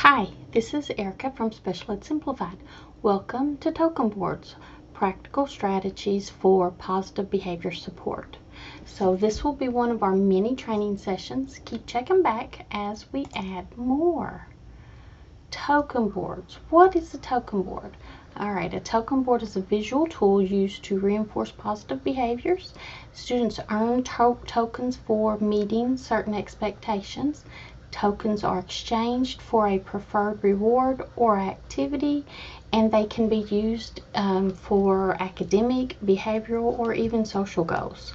Hi, this is Erica from Special Ed Simplified. Welcome to Token Boards, Practical Strategies for Positive Behavior Support. So this will be one of our mini training sessions. Keep checking back as we add more. Token boards. What is a token board? Alright, a token board is a visual tool used to reinforce positive behaviors. Students earn tokens for meeting certain expectations. Tokens are exchanged for a preferred reward or activity, and they can be used for academic, behavioral, or even social goals.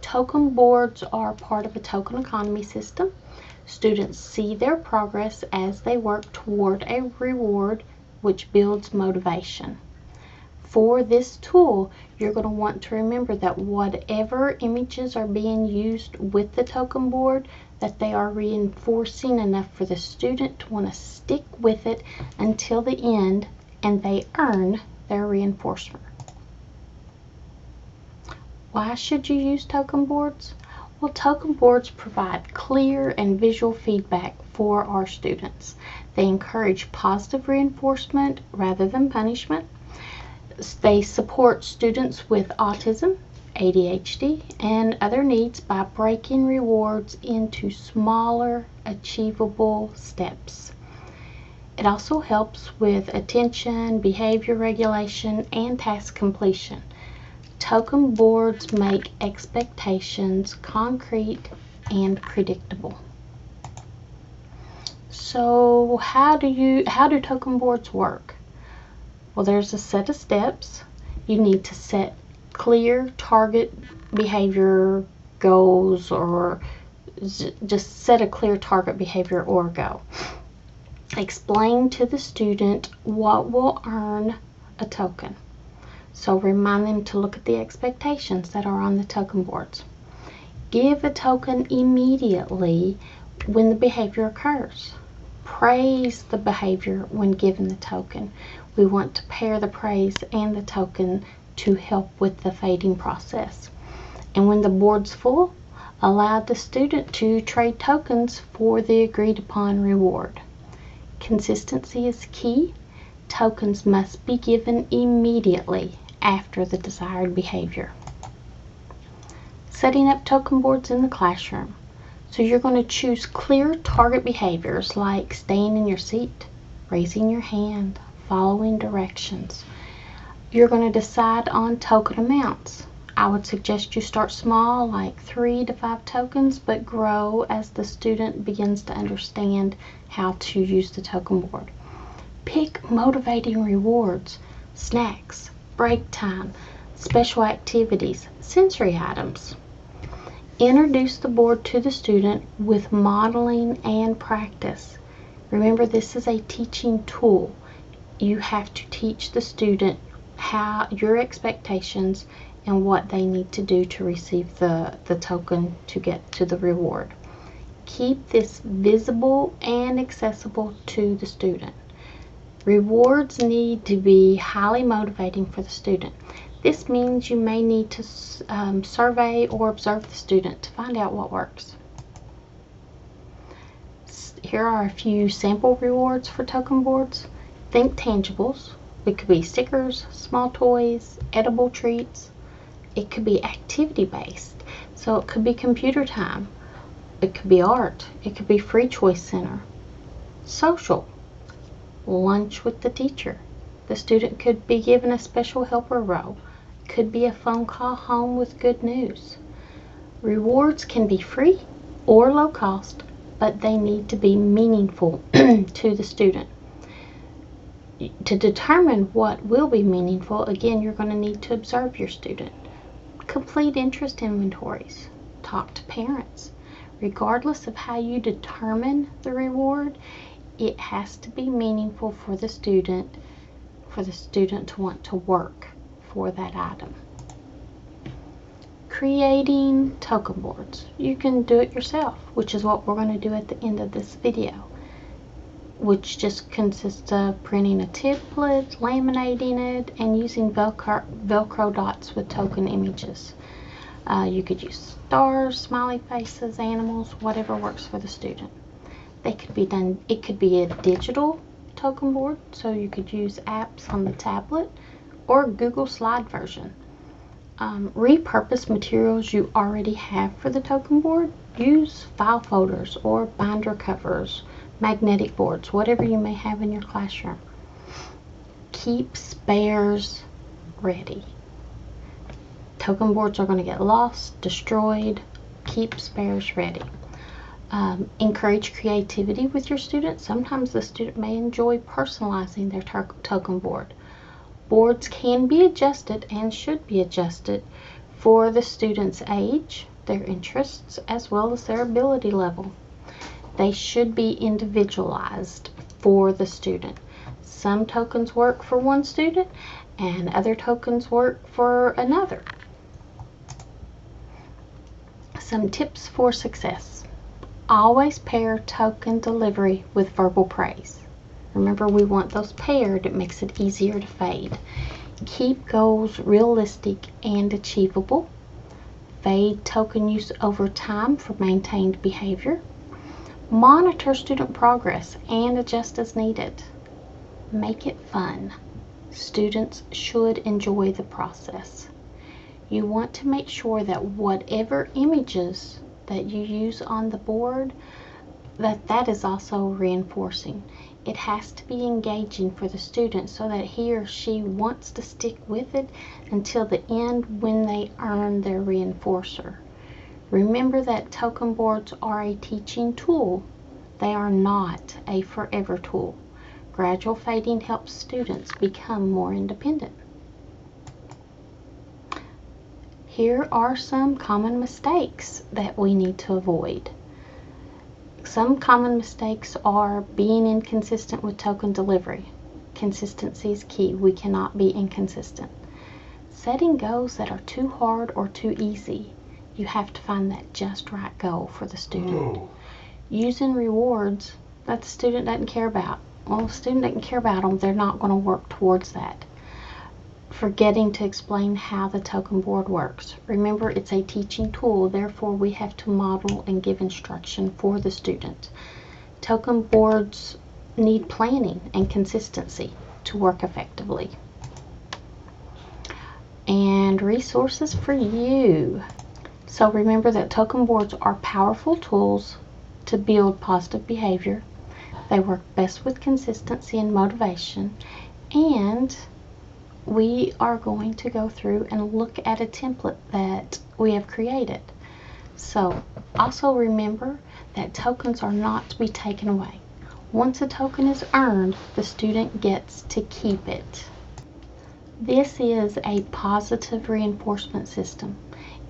Token boards are part of a token economy system. Students see their progress as they work toward a reward, which builds motivation. For this tool, you're going to want to remember that whatever images are being used with the token board, that they are reinforcing enough for the student to want to stick with it until the end, and they earn their reinforcement. Why should you use token boards? Well, token boards provide clear and visual feedback for our students. They encourage positive reinforcement rather than punishment. They support students with autism, ADHD, and other needs by breaking rewards into smaller, achievable steps. It also helps with attention, behavior regulation, and task completion. Token boards make expectations concrete and predictable. So how do token boards work? Well, there's a set of steps. You need to set clear target behavior goals, or just set a clear target behavior or goal. Explain to the student what will earn a token. So remind them to look at the expectations that are on the token boards. Give a token immediately when the behavior occurs. Praise the behavior when given the token. We want to pair the praise and the token to help with the fading process. And when the board's full, allow the student to trade tokens for the agreed upon reward. Consistency is key. Tokens must be given immediately after the desired behavior. Setting up token boards in the classroom. So you're going to choose clear target behaviors like staying in your seat, raising your hand, following directions. You're going to decide on token amounts. I would suggest you start small, like 3 to 5 tokens, but grow as the student begins to understand how to use the token board. Pick motivating rewards, snacks, break time, special activities, sensory items. Introduce the board to the student with modeling and practice. Remember, this is a teaching tool. You have to teach the student how your expectations and what they need to do to receive the token to get to the reward. Keep this visible and accessible to the student. Rewards need to be highly motivating for the student. This means you may need to survey or observe the student to find out what works. Here are a few sample rewards for token boards. Think tangibles. It could be stickers, small toys, edible treats. It could be activity based. So it could be computer time. It could be art. It could be free choice center. Social. Lunch with the teacher. The student could be given a special helper role. Could be a phone call home with good news. Rewards can be free or low cost, but they need to be meaningful to the student. To determine what will be meaningful, again, you're going to need to observe your student. Complete interest inventories. Talk to parents. Regardless of how you determine the reward, it has to be meaningful for the student to want to work for that item. Creating token boards. You can do it yourself, which is what we're going to do at the end of this video, which just consists of printing a template, laminating it, and using Velcro dots with token images. You could use stars, smiley faces, animals, whatever works for the student. They could be done, it could be a digital token board, so you could use apps on the tablet, or Google Slide version. Repurpose materials you already have for the token board. Use file folders or binder covers, magnetic boards, whatever you may have in your classroom. Keep spares ready. Token boards are going to get lost, destroyed. Keep spares ready. Encourage creativity with your students. Sometimes the student may enjoy personalizing their token board. Boards can be adjusted and should be adjusted for the student's age, their interests, as well as their ability level. They should be individualized for the student. Some tokens work for one student and other tokens work for another. Some tips for success. Always pair token delivery with verbal praise. Remember, we want those paired. It makes it easier to fade. Keep goals realistic and achievable. Fade token use over time for maintained behavior. Monitor student progress and adjust as needed. Make it fun. Students should enjoy the process. You want to make sure that whatever images that you use on the board, that is also reinforcing. It has to be engaging for the student so that he or she wants to stick with it until the end when they earn their reinforcer. Remember that token boards are a teaching tool. They are not a forever tool. Gradual fading helps students become more independent. Here are some common mistakes that we need to avoid. Some common mistakes are being inconsistent with token delivery. Consistency is key. We cannot be inconsistent. Setting goals that are too hard or too easy. You have to find that just right goal for the student. Using rewards that the student doesn't care about. Well, if the student doesn't care about them, they're not going to work towards that. Forgetting to explain how the token board works. Remember, it's a teaching tool, therefore we have to model and give instruction for the student. Token boards need planning and consistency to work effectively. And resources for you. So remember that token boards are powerful tools to build positive behavior. They work best with consistency and motivation, and we are going to go through and look at a template that we have created. So also remember that tokens are not to be taken away. Once a token is earned, the student gets to keep it. This is a positive reinforcement system.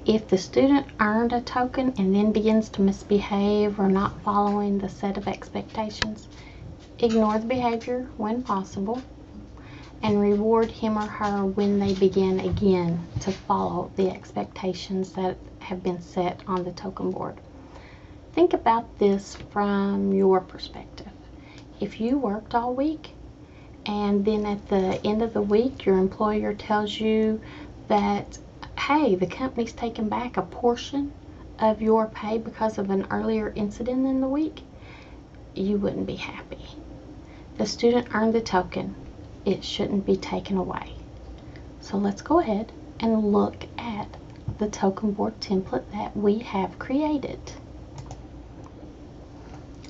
If the student earned a token and then begins to misbehave or not following the set of expectations, ignore the behavior when possible, and reward him or her when they begin again to follow the expectations that have been set on the token board. Think about this from your perspective. If you worked all week and then at the end of the week your employer tells you that, hey, the company's taken back a portion of your pay because of an earlier incident in the week, you wouldn't be happy. The student earned the token. It shouldn't be taken away. So let's go ahead and look at the token board template that we have created.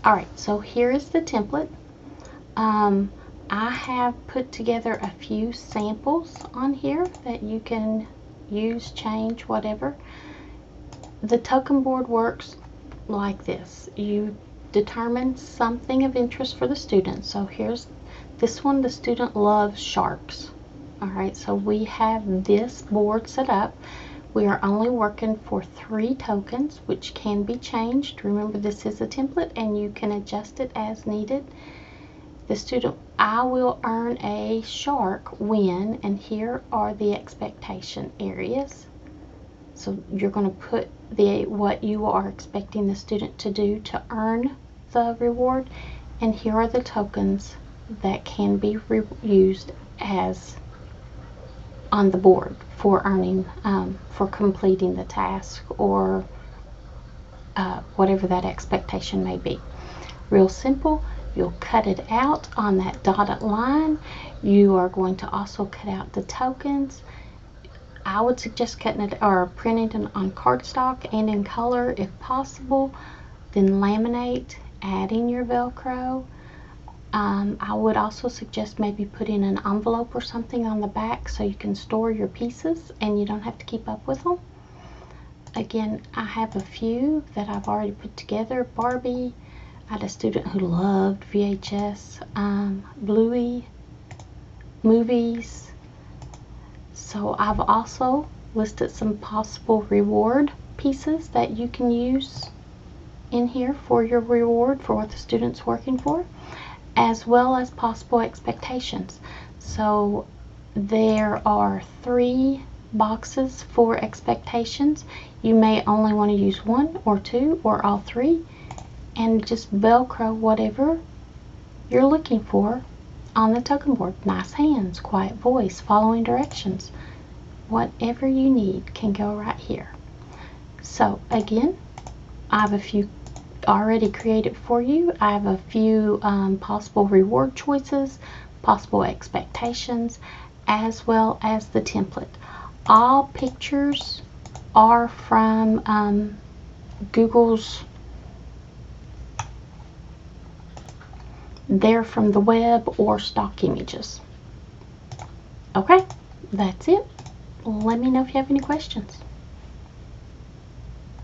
Alright, so here is the template. I have put together a few samples on here that you can use, change, whatever. The token board works like this. You determine something of interest for the student. So here's this one. The student loves sharks. Alright, so we have this board set up. We are only working for 3 tokens, which can be changed. Remember, this is a template and you can adjust it as needed. The student, I will earn a shark when, and here are the expectation areas. So you're going to put what you are expecting the student to do to earn the reward, and here are the tokens that can be used as on the board for earning, for completing the task or whatever that expectation may be. Real simple. You'll cut it out on that dotted line. You are going to also cut out the tokens. I would suggest cutting it or printing it on cardstock and in color if possible. Then laminate, add in your Velcro. I would also suggest maybe putting an envelope or something on the back so you can store your pieces and you don't have to keep up with them. Again, I have a few that I've already put together. Barbie. I had a student who loved VHS. Bluey. Movies. So I've also listed some possible reward pieces that you can use in here for your reward for what the student's working for, as well as possible expectations. So there are 3 boxes for expectations. You may only want to use 1 or 2 or all 3, and just Velcro whatever you're looking for on the token board. Nice hands, quiet voice, following directions. Whatever you need can go right here. So again, I have a few already created for you. I have a few possible reward choices, possible expectations, as well as the template. All pictures are from Google's. They're from the web or stock images. Okay, that's it. Let me know if you have any questions.